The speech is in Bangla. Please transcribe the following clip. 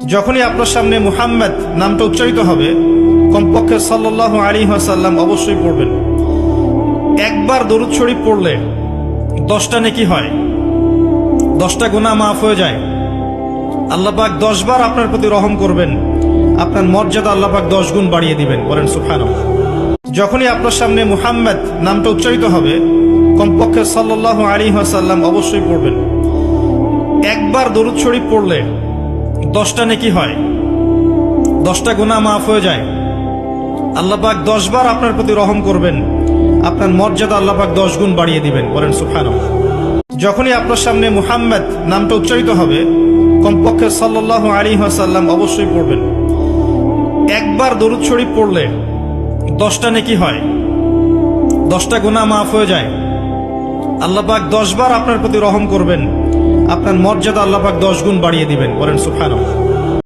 যখনই আপনার সামনে মুহাম্মদ নামটা উচ্চারিত হবে কমপক্ষে সাল্লাল্লাহু আলাইহি ওয়াসাল্লাম অবশ্যই পড়বেন। একবার দরুদ শরীফ পড়লে 10টা নেকি হয়, 10টা গুনাহ মাফ হয়ে যায়। আল্লাহ পাক 10 বার আপনার প্রতি রহম করবেন, আপনার মর্যাদা আল্লাহ পাক 10 গুণ বাড়িয়ে দিবেন। বলেন সুবহানাল্লাহ। যখনই আপনার সামনে মুহাম্মদ নামটা উচ্চারিত হবে কমপক্ষে সাল্লাল্লাহু আলাইহি ওয়াসাল্লাম অবশ্যই পড়বেন। একবার দরুদ শরীফ পড়লে 10টা নেকি হয়, 10টা গুনাহ মাফ হয়ে যায়। আল্লাহ পাক 10 বার আপনার প্রতি রহম করবেন, আপনার মর্যাদা আল্লাহ পাক 10 গুণ বাড়িয়ে দিবেন। বলেন সুবহানাল্লাহ। যখনই আপনার সামনে মুহাম্মদ নামটা উচ্চারিত হবে কমপক্ষে সাল্লাল্লাহু আলাইহি ওয়াসাল্লাম অবশ্যই পড়বেন। একবার দরুদ শরীফ পড়লে 10টা নেকি হয়, 10টা গুনাহ মাফ হয়ে যায়। আল্লাহ পাক 10 বার আপনার প্রতি রহম করবেন, আপনার মর্যাদা আল্লাহ পাক 10 গুণ বাড়িয়ে দিবেন। বলেন সুবহানাল্লাহ।